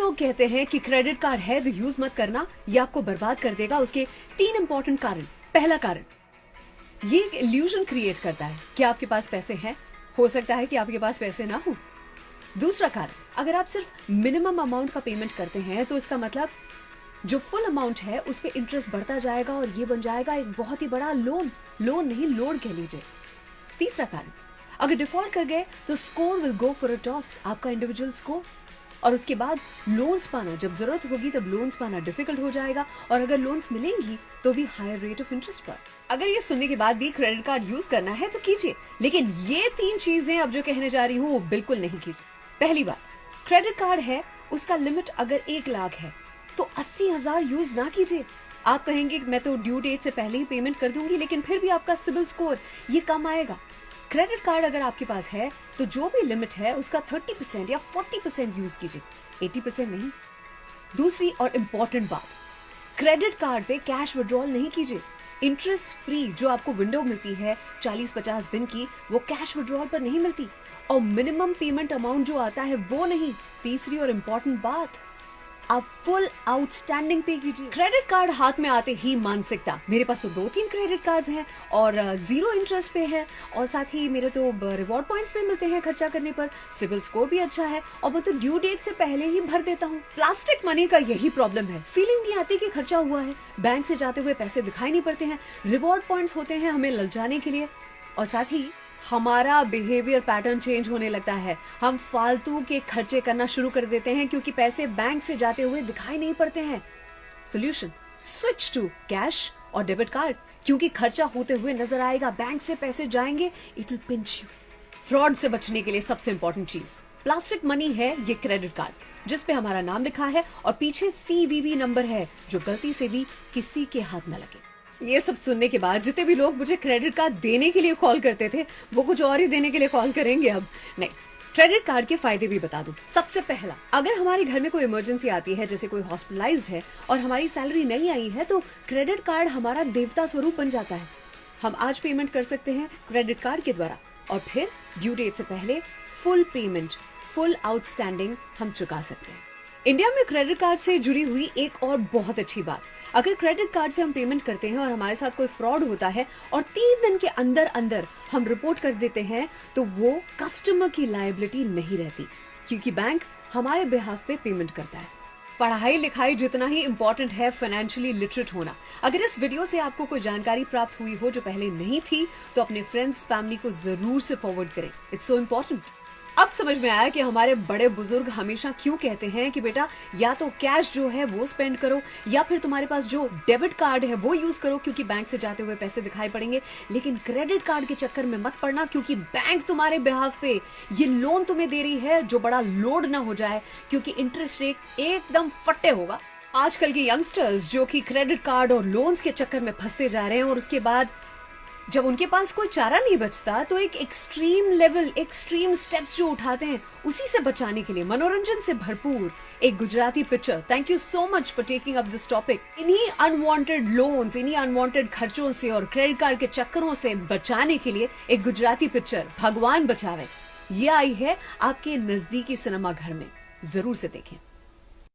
लोग कहते हैं कि क्रेडिट कार्ड है तो यूज मत करना, ये आपको बर्बाद कर देगा। उसके 3 इंपॉर्टेंट कारण। पहला कारण, ये एक इल्यूजन क्रिएट करता है कि आपके पास पैसे हैं, हो सकता है कि आपके पास पैसे ना हो। दूसरा कारण, अगर आप सिर्फ मिनिमम अमाउंट का पेमेंट करते हैं तो इसका मतलब जो फुल अमाउंट है उस पर इंटरेस्ट बढ़ता जाएगा और ये बन जाएगा एक बहुत ही बड़ा लोन नहीं, लोड कह लीजिए। तीसरा कारण, अगर डिफॉल्ट कर गए तो score will go for a toss, आपका इंडिविजुअल स्कोर, और उसके बाद लोन्स पाना, जब जरूरत होगी तब लोन्स पाना डिफिकल्ट हो जाएगा, और अगर लोन्स मिलेंगी तो भी हायर रेट ऑफ इंटरेस्ट पर। अगर ये सुनने के बाद भी क्रेडिट कार्ड यूज करना है तो कीजिए, लेकिन ये 3 चीजें अब जो कहने जा रही हूँ वो बिल्कुल नहीं कीजिए। पहली बात, क्रेडिट कार्ड है, उसका लिमिट अगर 1 लाख है तो 80,000 यूज ना कीजिए। आप कहेंगे मैं तो ड्यू डेट से पहले ही पेमेंट कर दूंगी, लेकिन फिर भी आपका सिबिल स्कोर ये कम आएगा। क्रेडिट कार्ड अगर आपके पास है तो जो भी लिमिट है उसका 30% या 40% यूज कीजिए, 80% नहीं। दूसरी और इंपॉर्टेंट बात, क्रेडिट कार्ड पे कैश विड्रॉल नहीं कीजिए। इंटरेस्ट फ्री जो आपको विंडो मिलती है 40-50 दिन की, वो कैश विड्रॉल पर नहीं मिलती, और मिनिमम पेमेंट अमाउंट जो आता है वो नहीं। तीसरी और इंपॉर्टेंट बात, आप फुल आउटस्टैंडिंग पे कीजिए। क्रेडिट कार्ड हाथ में आते ही मानसिकता, मेरे पास तो 2-3 क्रेडिट कार्ड्स हैं और 0 इंटरेस्ट पे है, और साथ ही मेरे तो रिवॉर्ड पॉइंट्स पे मिलते हैं खर्चा करने पर, सिबिल स्कोर भी अच्छा है, और मैं तो ड्यू डेट से पहले ही भर देता हूँ। प्लास्टिक मनी का यही प्रॉब्लम है, फीलिंग नहीं आती कि खर्चा हुआ है, बैंक से जाते हुए पैसे दिखाई नहीं पड़ते हैं, रिवॉर्ड पॉइंट्स होते हैं हमें ललचाने के लिए, और साथ ही हमारा बिहेवियर पैटर्न चेंज होने लगता है। हम फालतू के खर्चे करना शुरू कर देते हैं क्योंकि पैसे बैंक से जाते हुए दिखाई नहीं पड़ते हैं। सोल्यूशन, स्विच टू कैश और डेबिट कार्ड, क्योंकि खर्चा होते हुए नजर आएगा, बैंक से पैसे जाएंगे, it will pinch you. Fraud से बचने के लिए सबसे इंपॉर्टेंट चीज प्लास्टिक मनी है, ये क्रेडिट कार्ड जिसपे हमारा नाम लिखा है और पीछे CVV नंबर है, जो गलती से भी किसी के हाथ न लगे। ये सब सुनने के बाद जितने भी लोग मुझे क्रेडिट कार्ड देने के लिए कॉल करते थे वो कुछ और ही देने के लिए कॉल करेंगे अब नहीं। क्रेडिट कार्ड के फायदे भी बता दूं। सबसे पहला, अगर हमारे घर में कोई इमरजेंसी आती है, जैसे कोई हॉस्पिटलाइज्ड है और हमारी सैलरी नहीं आई है, तो क्रेडिट कार्ड हमारा देवता स्वरूप बन जाता है। हम आज पेमेंट कर सकते हैं क्रेडिट कार्ड के द्वारा, और फिर ड्यू डेट से पहले फुल पेमेंट, फुल आउटस्टैंडिंग हम चुका सकते हैं। इंडिया में क्रेडिट कार्ड से जुड़ी हुई एक और बहुत अच्छी बात, अगर क्रेडिट कार्ड से हम पेमेंट करते हैं और हमारे साथ कोई फ्रॉड होता है और 3 दिन के अंदर अंदर हम रिपोर्ट कर देते हैं, तो वो कस्टमर की लायबिलिटी नहीं रहती, क्योंकि बैंक हमारे बिहाफ पे पेमेंट करता है। पढ़ाई लिखाई जितना ही इम्पोर्टेंट है फाइनेंशियली लिटरेट होना। अगर इस वीडियो से आपको कोई जानकारी प्राप्त हुई हो जो पहले नहीं थी, तो अपने फ्रेंड्स, फैमिली को जरूर से फॉरवर्ड करें, इट्स सो इम्पोर्टेंट। अब समझ में आया कि हमारे बड़े बुजुर्ग हमेशा क्यों कहते हैं कि बेटा या तो कैश जो है वो स्पेंड करो, या फिर तुम्हारे पास जो डेबिट कार्ड है वो यूज करो, क्योंकि बैंक से जाते हुए पैसे दिखाई पड़ेंगे, लेकिन क्रेडिट कार्ड के चक्कर में मत पड़ना, क्योंकि बैंक तुम्हारे बिहाफ पे ये लोन तुम्हें दे रही है जो बड़ा लोड ना हो जाए, क्योंकि इंटरेस्ट रेट एकदम फट्टे होगा। आजकल के यंगस्टर्स जो कि क्रेडिट कार्ड और लोन्स के चक्कर में फंसते जा रहे हैं, और उसके बाद जब उनके पास कोई चारा नहीं बचता तो एक एक्सट्रीम स्टेप्स जो उठाते हैं, उसी से बचाने के लिए मनोरंजन से भरपूर एक Gujarati picture. Thank you so much for taking up this topic. इन्हीं अनवांटेड लोन्स, इन्हीं अनवांटेड खर्चों से और क्रेडिट कार्ड के चक्करों से बचाने के लिए एक गुजराती पिक्चर भगवान बचावे, ये आई है आपके नजदीकी सिनेमा घर में, जरूर से देखें।